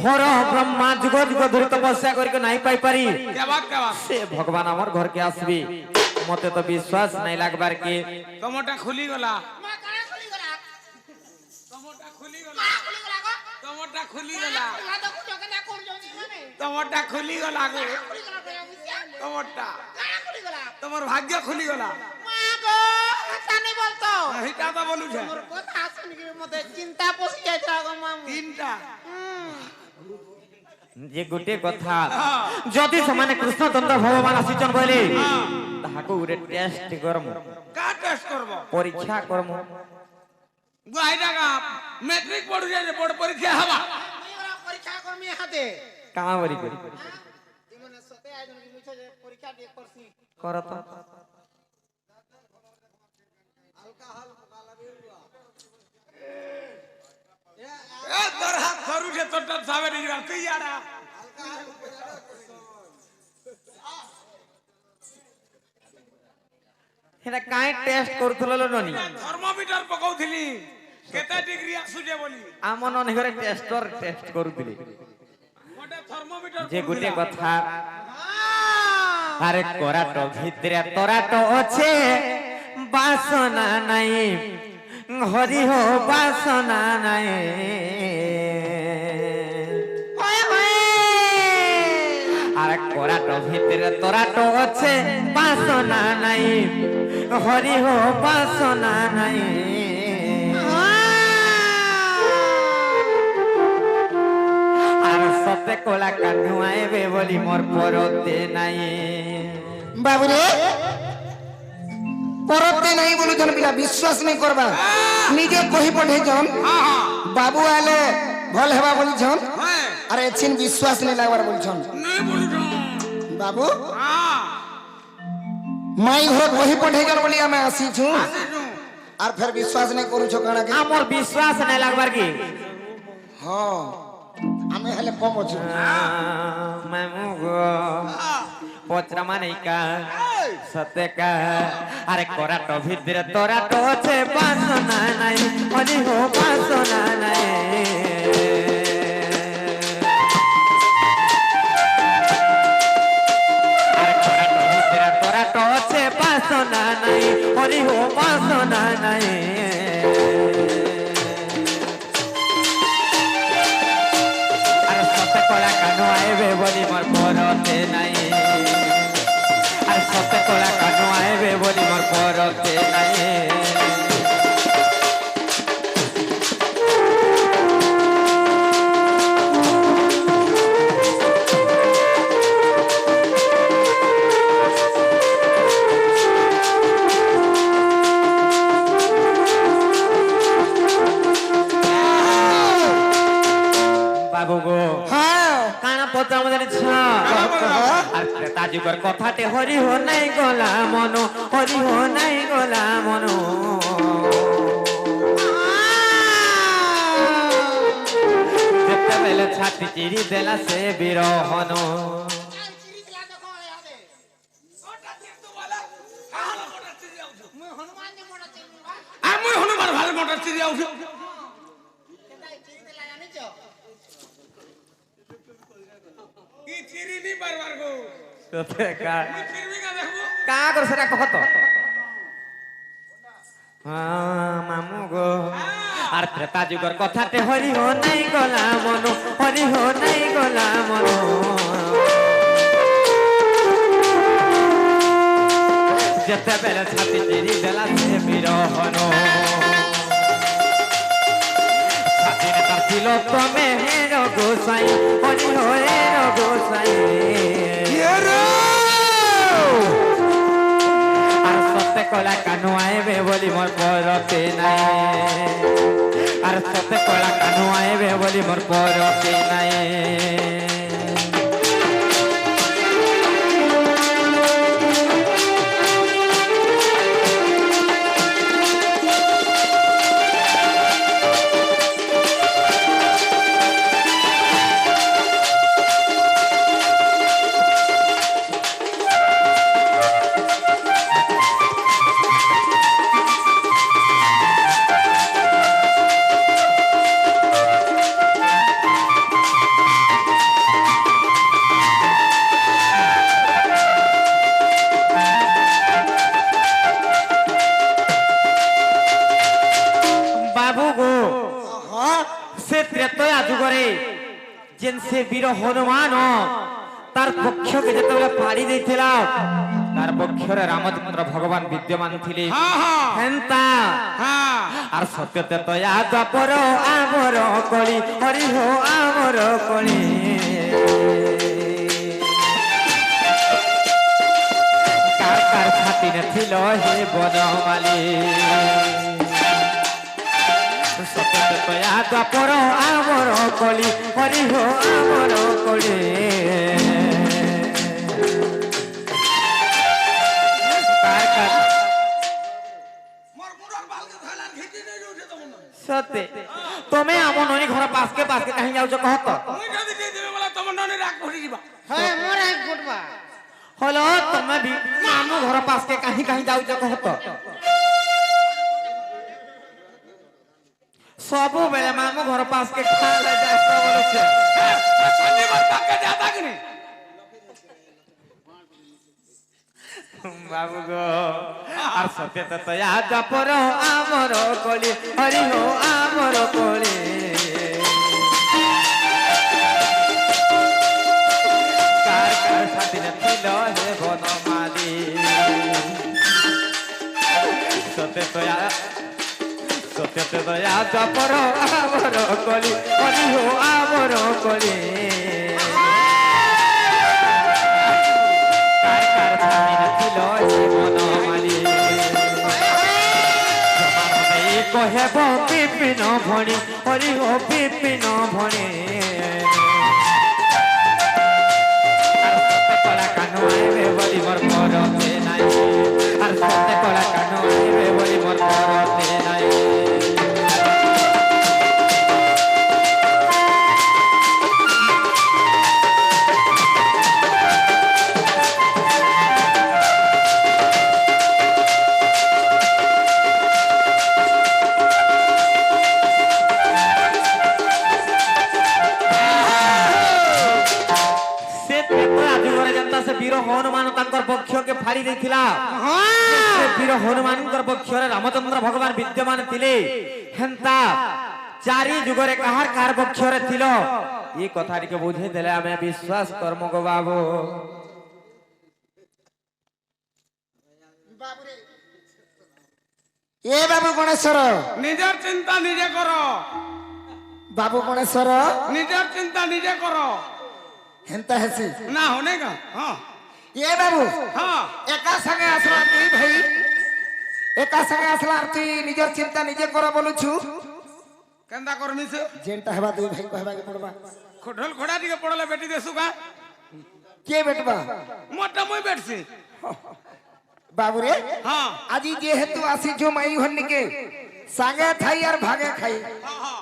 हर ब्रह्मा जुग जुग धरि तपस्या करके नहीं पाई पारी से भगवान हमर घर के आसबी मते तो विश्वास नहीं लागबार के कमोटा खुली गला कमोटा खुली गला गो कमोटा তোমার ভাগ্য খুলি গলা মা গো তা নাই বলতো হিটা তো বলু છે মোর কথা শুনি মতে চিন্তা পসি যাইতা গো মামু তিনটা যে গোটে কথা যদি সমানে কৃষ্ণচন্দ্র ভগবান আসিছন বলে তাহাকে উরে টেস্ট করম কা টেস্ট করব পরীক্ষা করম গাইডা কা ম্যাট্রিক পড়ু যায় বড় পরীক্ষা হবা পরীক্ষা করমি হাতে কাঁ বরি করি জীবনে সতে আইজন কি মুছে পরীক্ষা দিয়ে করছি কর তো अल्कोहल मुकाला भी हुआ ए तोर हाथ धरू छे तोट सावे नहीं जा तू यारा हेरा काई टेस्ट करथलो ननी थर्मोमीटर पकाउथिली केते डिग्री आसुजे बोली আমন অনেকরে টেস্ট করুতিলি মোটে থার্মোমিটার যে গোটে কথা আরে কোরাটো ভিতরে তোরাটো আছে বাসনা নাই হরি হো বাসনা নাই আরে কোরাটো ভিতরে তোরাটো আছে বাসনা নাই হরি হো বাসনা নাই আর সতে কোলা কানুয়াইবে বলি মোর পরতে নাই बाबू रे परते नहीं बोलू जन पिला विश्वास नहीं करबा निजे कहि पठे जन बाबू आले भल हेबा बोली जन हां अरे छिन विश्वास नहीं लागबार बोल जन नहीं बोलू जो बाबू हां माई घर कहि पठे जन बोली हमें आसी छु आसी छु और फिर विश्वास नहीं करू छ काना के আমার বিশ্বাস নাই লাগবার কি हां हमें हले कम छु মামু গো পচরা মানে কা সতে কা আরে কোরাটো ভিতরে তোরাটো আছে বাসনা নাই হরি হো বাসনা নাই আরে কোরাটো ভিতরে তোরাটো আছে বাসনা নাই হরি হো বাসনা নাই আর সতে কোলা কানো আইবে বলি মোর পরতে নাই আর সতে কোলা কানো আইবে বলি মোর পরতে নাই বাবু গো हां কানা পত্র আমাদের ছা আর তা যুগর কথাতে হরি হো নাই গোলা মনো হরি হো নাই গোলা মনো যেতেবেলে ছাতি চিরি দেলা সে বিরহন চিরি দিলা দেখো হাতে ওটা দিয়ে তো বলা কাহালা মোটর চিরি আউছো মুই হনুমান নে মোড়া চিরি বা আমি হনুমান ভালো মোটর চিরি আউছো কেদাই চিরি দিলা জানিছ কি চিরি নি বারবার গো সতে কা আমি চিরবি না দেখবো কা কর সেটা কহত মামু গো আর ত্রেতা যুগর কথাতে হরি হো নাই গোলা মনো হরি হো নাই গোলা মনো যেতেবেলে ছাতি চিরি দেলা সে বিরহন স্বাধীনতার ছিল তমে হের গোসাই হরি হো হের গোসাই আর সতে কলা কানু আইবে বলি মোর পরতে নাই আর সতে কলা কানু আইবে বলি মোর পরতে নাই তয়া যুগরে যেন সে বীর হনুমান তার পক্ষকে যেতবে ফাড়ি ଦେଇଥିଲା তার পক্ষরে রামচন্দ্র ভগবান বিদ্যমান ଥିଲେ হ্যাঁ হ্যাঁ হেন্তা হ্যাঁ আর সত্যতে তয়া দ্বাপর আমর কলি হরি হো আমর কলি কার কার ছাতিনে ছিল হে বনমালী সত্যতে তয়া দ্বাপর আমর কলি হরি হো আমর কলি কার কার মোর মুড়র বালকে ধইলার খিচি নেই উঠে তো মন সত্যি তুমি আমার ননি ঘর পাশকে পাশকে কাহি যাওছ কহত মুই যদি কই দিবে বলা তোমার ননি রাগ করে দিবা হ্যাঁ মোর এক গুটবা হলো তুমি বি মামু ঘর পাশকে কাহি কাহি যাওছ কহত সবু বেলে মামু ঘর পাশকে খালা যাস বলছে শনিবার পাকে দাদা কিনি বাবু গো আর সত্যি তো তয়া দ্বাপর আমর কলি হরি হো আমর কলি কার কার ছাতিনে ছিল হে বনমালী সত্যি তয়া দ্বাপর আমর কলি হরি হো আমর কলি কার কার ছাতিনে ছিল হে বনমালী কহেব বিপিন ভণি হরি হো বিপিন ভণি আর সতে কলা কানু আইবে বলি মোর পরতে নাই আর সতে কলা কানু আইবে বলি মোর পরতে নাই বীর হনুমান তাঙ্কর পক্ষকে ফাড়ি ଦେଇଥିଲା ସେ ବୀର ହନୁମାନଙ୍କର ପକ୍ଷରେ ରାମଚନ୍ଦ୍ର ଭଗବାନ ବିଦ୍ୟମାନ ଥିଲେ ହେନ୍ତା ଚାରି ଯୁଗରେ କାହାର କାହାର ପକ୍ଷରେ ଥିଲ ଏ କଥା ଟିକେ ବୁଝେଇ ଦେଲେ ଆମେ ବିଶ୍ୱାସ କର୍ମ ଗୋ ବାବୁ বাবুরে এ বাবু গণেশ্বর নিজের চিন্তা নিজে করো বাবু গণেশ্বর নিজের চিন্তা নিজে করো হেন্তা হেসি না হনে গা হ্যাঁ এ বাবু হ্যাঁ একা সঙ্গে আসলা তুই ভাই একা সঙ্গে আসলা আর তুই নিজের চিন্তা নিজে করা বলুছু কেন্দা করমি সে যেটা হেবা দুই ভাই কহবাকে পড়বা ঢোল খোড়া দিকে পড়লে বেটি দেসু কা কে বেটবা মোটা মই বেটছি বাবুরে হ্যাঁ আজি যেহেতু আসিছু মাই হন্নিকে সাঙ্গে থাই আর ভাগে খাই হ্যাঁ হ্যাঁ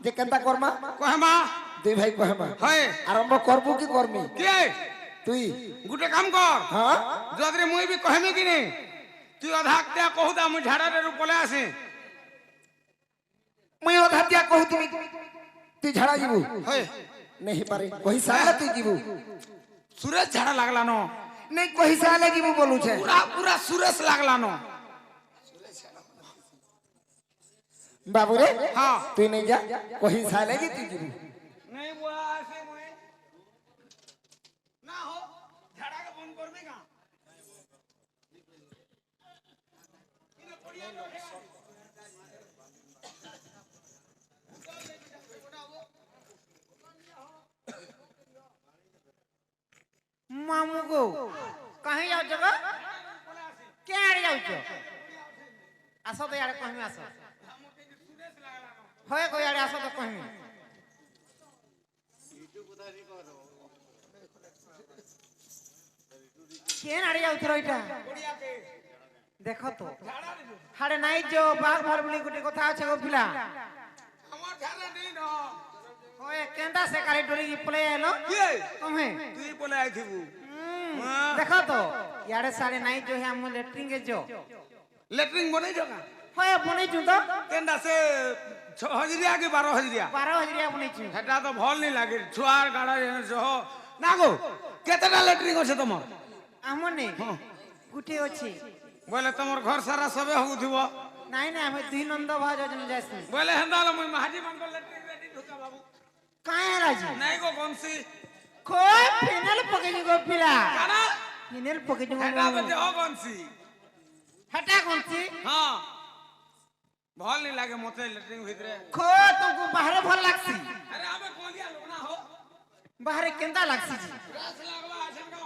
যে কেনতা করমা কহমা দুই ভাই কহমা হয় আরম্ভ করবো কি করমি কে তুই গুটে কাম কর হ্যাঁ যদি মুই বি কহমি কি নে তুই অধাক তে কহুদা মুই ঝাড়ারে রু পলে আসে মুই অধা দিয়া কহু তুমি তুই ঝাড়া যাবু হয় नहीं पारे कही साले तुई जीवू সুরেশ ঝাড়া লাগলা ন नहीं कही साले जीवू बोलू छे পুরা পুরা সুরেশ লাগলা ন बाबू रे हाँ তুই नहीं जा कही साले की तुई जीवू नहीं बुआ ऐसे मुई ना हो ঝাড়া के बंद करबे का মামু গো কहीं যাও জগা কে আড়ে যাও আসো তো আড়ে কहीं আসো হয় কই আড়ে আসো তো কहीं কেন আড়ে যাও থর এটা দেখো তো হাড়ে নাই যো বাঘ ভার বলি গুটি কথা আছে গো পিলা আমার ঝাড়া নেই ন হয় কেনটা সে কালি ডরি পলে এলো কে তুমি তুই বলে আইথিবু देखो तो यारे सारे नाई जो है हम लेटरिंग के जो लेटरिंग बने जगा होय बनै छु तो केंदा से 6 हजरिया के 12 हजरिया 12,000 बनै छु সেটা তো ভাল নি লাগে ছুয়ার গাড়া সহ না গো কেতটা লেটরিং আছে তোমার আমনে গুটি ଅଛି বলে তোমার ঘর সারা সবে হউথিব নাই না আমি দুই নন্দ ভাজ জন্য যাইছি বলে হেন্দাল মই মাহাজি মঙ্গল লেটরিং রেডি ঢুকা বাবু লাজি নাই গো বংশী কই ফিনেল পকেজি গো পিলা কানা ফিনেল পকেজি গো হেটা বেটে হ বংশী হেটা কোনছি হ্যাঁ ভাল নি লাগে মতে লেট্রিন ভিতরে খো তুমকু বাহারে ভাল লাগছি আরে আবে কোলিয়া লোক না হো বাহারে কেন্দা লাগছি জি রাস লাগবা আছেনকা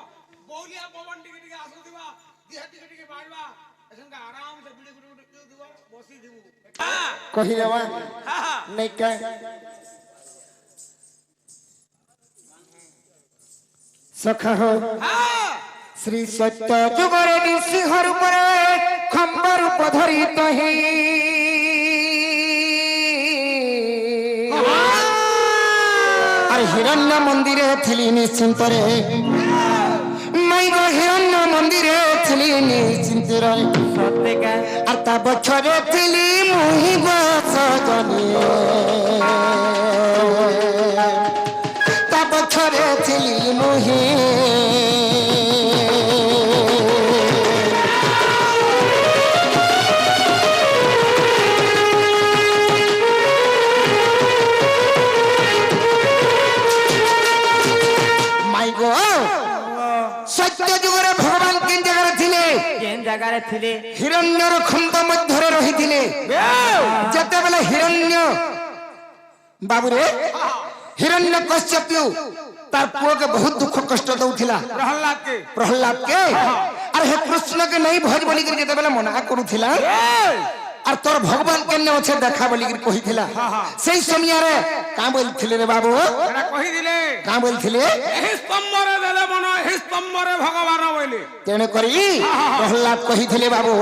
বৌলিয়া পবন টিকে টিকে আসু দিবা দিহা টিকে টিকে বাড়বা আছেনকা আরাম সে বিড়ি গুড়ি গুড়ি দিবা বসি দিবু হ্যাঁ কহি দেবা হ্যাঁ নাই কে সখা হো হ্যাঁ শ্রী সত্য যুগরে নৃসিংহর উপরে খম্বর উপধরি তহি আর হিরণ্য মন্দিরে থিলি নিশ্চিন্তরে নাই গো হিরণ্য মন্দিরে থিলি নিশ্চিন্তরে সত্যিকা আর তা বছরে থিলি মুহি বসজনে তা বছরে থিলি মুহি মাই গো সত্য যুগরে ভগবান কেন জায়গায় ছিলে কেন জায়গায় ছিলে হিরণ্যর খম্ব মধ্যরে রহিଥିଲେ যেତେବେଳେ হিরণ্য বাবুরে হিরণ্য কশ্যপু তার পুଅকে বহুত দুঃখ কষ্ট দଉଥିଲା प्रहलाद के প্রহ্লাদকে আর হে কৃষ্ণকে নেই ভজ বলিকি যেତେବେଳେ মনা କରୁଥିଲା আর তোর ভগবান কেনে অছে দেখা বলিকি কহিଥିଲା সেই সমୟରେ কাঁ বলଥିଲେ রে বাবু एरा कहि दिले কাঁ বলଥିଲେ एही स्तंभरे देले मन एही स्तंभरे भगवान बोले তেণু করি প্রহ্লাদ কহিଥିଲେ বাবু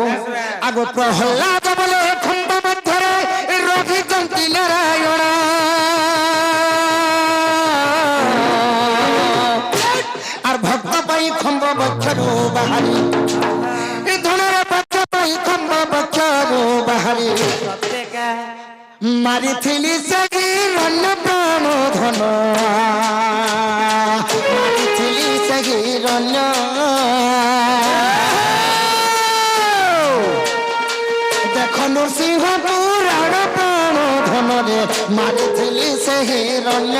আগ প্রহ্লাদ বলে খম্ব মধ্যরে রঘিচন্তি নারায়ণ আর ভক্ত পাই খম্ব বক্ষরু বাহারি এ ধনের পক্ষ পাই খম্ব বক্ষরু বাহারি সত্যিকা মারিথিলি সেই রণ্য প্রাণ ধন মারিথিলি সেই রণ্য দেখ নৃসিংহ পুরাণ প্রাণ ধନରେ মারিথিলি সেই রণ্য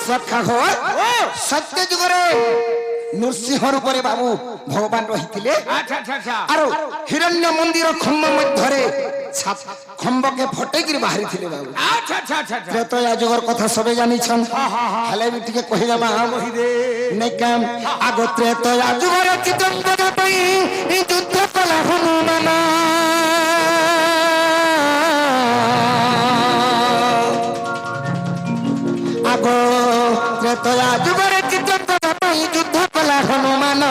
সখা হো সত্য যুগরে নৃসিংহর উপরে বাবু ভগবান রহিଥିଲେ अच्छा अच्छा अच्छा আর হিরণ্য মন্দির খম্ব মধ্যরে খম্বকে ফটেইকি বাহারিଥିଲେ বাবু अच्छा अच्छा अच्छा ত্রেতয়া যুগর কথা সবে জানিছন হেলে বি টিকে কহিদেবা নাই কাম আগ ত্রেতয়া যুগরে চিতঙ্গদ পাই যুদ্ধ কলা হনুমান আগ ত্রেতয়া যুগরে চিতঙ্গদ পাই যুদ্ধ কলা হনুমান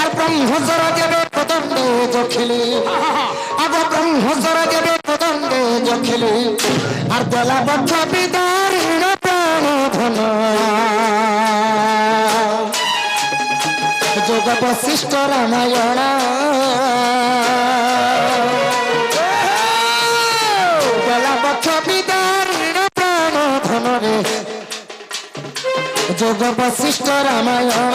আর ব্রহ্মসর যেবে কদণ্ডে জখিলি আগ ব্রহ্মসর যেবে কদণ্ডে জখিলি আর দলা বক্ষ বিদারীণ প্রাণ ধন যোগ বশিষ্ঠ রামায়ণ দলা বক্ষ বিদারীণ প্রাণ ধনরে যোগ বশিষ্ঠ রামায়ণ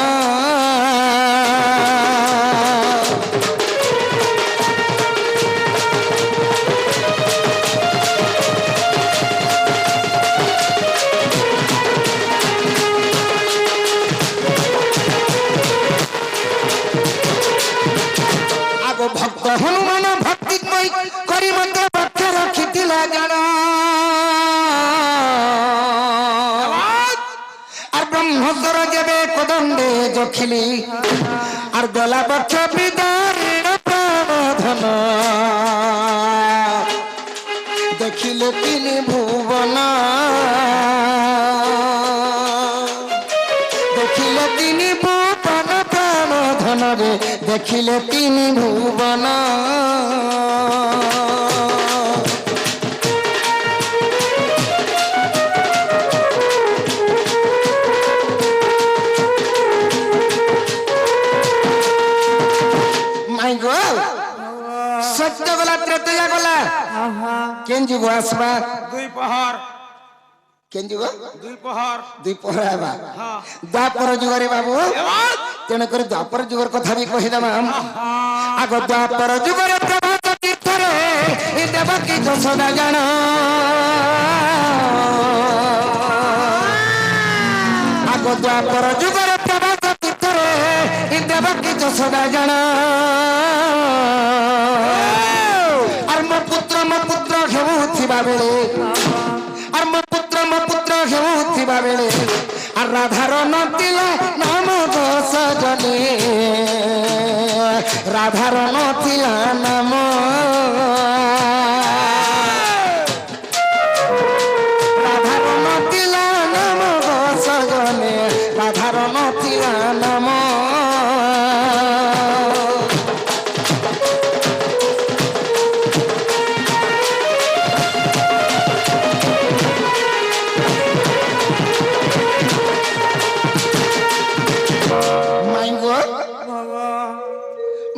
আগ ভক্ত হনুমান ভক্তিময় করি মন্ত্র বাক্য রখিଥିଲା জান আর ব্রহ্মস্বর যেবে কদণ্ডে জখিলি আর গলা বক্ষ বিদারীণ প্রাণ ধন দেখিলে তিনি ভুবন দেখিলে তিনি ভুবন প্রাণ ধনরে দেখিলে তিনি ভুবন মাই গো সত্য গলা ত্রেতয়া গলা কেন যুগ আসবা দুই প্রহর কেন যুগ দুই প্রহর দুই পহরা হেবা হ্যাঁ দ্বাপর যুগরে বাবু তেণু করে দ্বাপর যুগর কথা ବି କହିଦେବା আগ দ্বাপর যুগরে প্রভাত তীর্থরে এই দেবকী যশোদা জান আগ দ্বাপর যুগরে প্রভাত তীর্থরে এই দেবকী যশোদা জান আর ମୋ পুত্র ହେଉଥିବା ବେଳେ আর ମୋ পুত্র ହେଉଥିବା ବେଳେ আর রাধার নଥିଲା নাম সজনী রাধার নଥିଲା নাম রাধার নଥିଲା নাম সজনী রাধার নଥିଲା নাম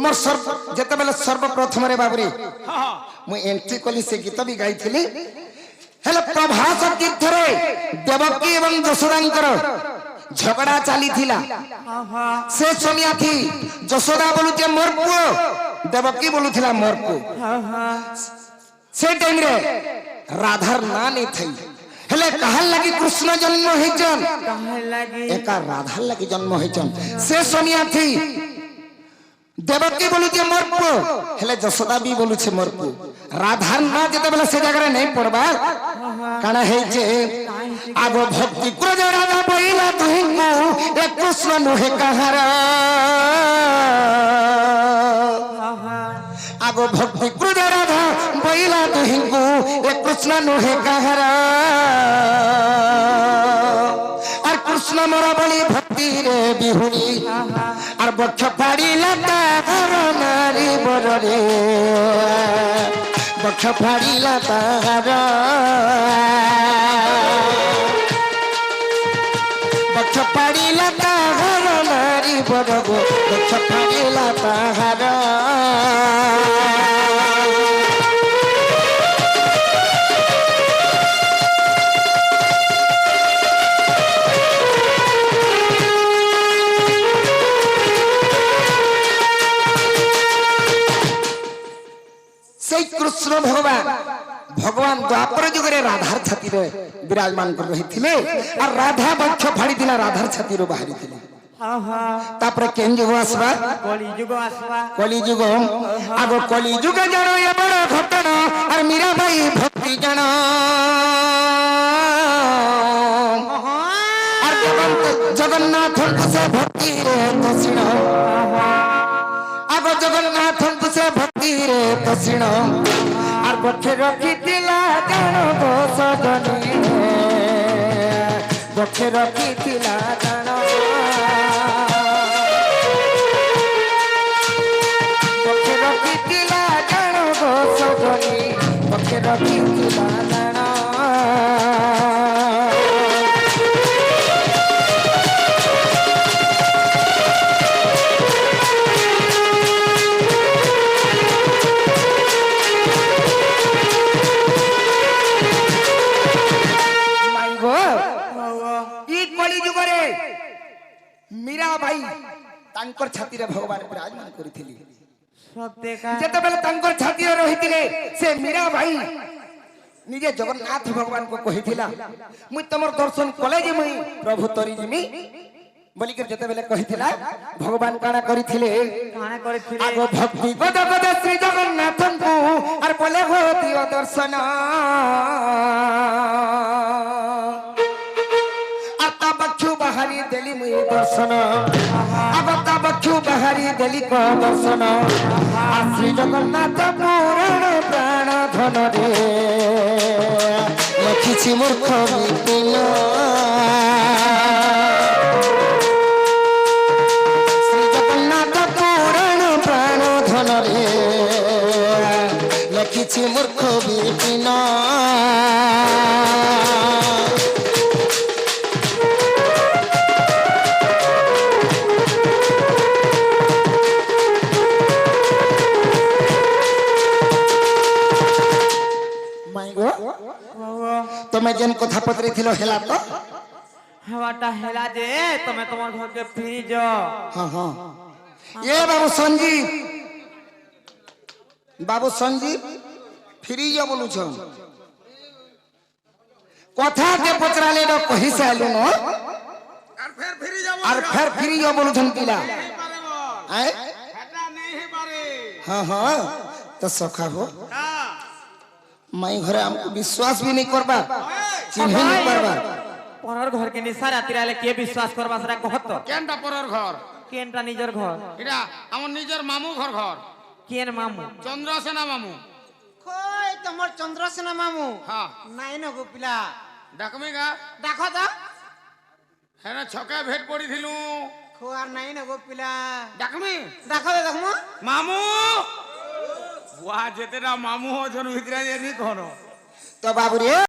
मोर जेतेबेले सर्वप्रथम रे बाबरी मु एंट्री कली से गीत भी गाइथिली हेले प्रभास तीर्थ रे देवकी एवं यशोदांकर झगड़ा चली थिला से सोनिया थी यशोदा बोलुचे मोर पुओ देवकी बोलुथिला मोर पुओ से टाइम रे राधार ना नहीं थई हेले कहल लगी कृष्ण जन्म होइचन काहे लागी एका राधार लगी जन्म होइचन से सोनिया थी देवकी बोलुचे मोर पु हेले यशोदा भी बोलुचे मोर पु राधा ना जेते बेला से जगह नहीं पड़बा काना हेचे आगो भक्ति क्रोध राधा बोइला तुहिंगु एक कृष्ण नुहे कहार आगो भक्ति क्रोध राधा बोइला तुहिंगु एक कृष्ण नुहे कहार আর কৃষ্ণ মোর বলি ভক্তি রে বিহুনি আর বক্ষ ফাড়ি লতা ঘর নারী বরে বক্ষ ফাড়ি লতা ঘর বক্ষ ফাড়ি লতা ঘর নারী বর বক্ষ ফাড়ি লতা ঘর कृष्ण भगवान द्वापर जुगरे राधार छाती रे विराजमान कर रही थिले और राधा बक्ष फाड़ी दिला राधार छाती रो बाहरी थिले तापर केन जुग आसबा कली जुग आगो कली जुग जानो ये बड़ घटना और मीरा भाई भक्ति जानो और जगन्नाथ से भक्ति रे तसिण आगो जगन्नाथ से भक्ति रे तसिण আর বক্ষে রখিলা জানো গো সজনী বক্ষে রখিলা জানো বক্ষে রখিলা জানো গো সজনী বক্ষে রখিলা জানো मीरा भाई तांकर छाती रे भगवान विराजमान करिथिली जेते बेले तांकर छाती रे रहिथिले से मीरा भाई निजे जगन्नाथ भगवान को कहिथिला मुई तमर दर्शन कले जे मुई प्रभु तरी जिमी बोली के जेते बेले कहिथिला भगवान काना करिथिले आगो भक्ति गद गद श्री जगन्नाथ को और बोले हो दियो दर्शन बाहरी देली मुई दर्शन अगता बक्षु बाहरी देली को दर्शन श्री जगन्नाथ पुराण प्राण धन रे लिखिछि मूर्ख विपिन श्री जगन्नाथ पुराण प्राण धन रे लिखिछि मूर्ख विपिन মাই গো তুমি যেন কথা পত্রিছিল হেলা তো হেওয়াটা হেলা যে তুমি তোমার ঘরকে ফিরি যা হ্যাঁ হ্যাঁ এ বাবু সঞ্জীব ফিরি যা বলুছ কথা কে পচরালে তো কহি সাইলু ন আর ফের ফিরে যাব আর ফের ফিরি যা বলুছন কিলা नहीं पारे बोल আয় हेटा नहीं है पारे हाँ हाँ तो सखा हो हां माई घरे हमको विश्वास भी नहीं करबा चिन्ह नहीं करबा পরের ঘরকে নিশা রাত্রি আলে কে বিশ্বাস করবা সেটা কহত কেনটা পরের ঘর কেনটা নিজের ঘর এটা আমার নিজের মামু ঘর ঘর কেন মামু চন্দ্রসেনা মামু কই তোমার চন্দ্রসেনা মামু হ্যাঁ নাই ন গো পিলা ডাকমি গা দেখো তো হ্যাঁ ছকা ভেট পড়িছিলু খোয়ার নাই ন গো পিলা ডাকমি দেখো তো দেখো মামু বুয়া যেতেটা মামু হজন ভিতরে জানি কোন तो बाबू रे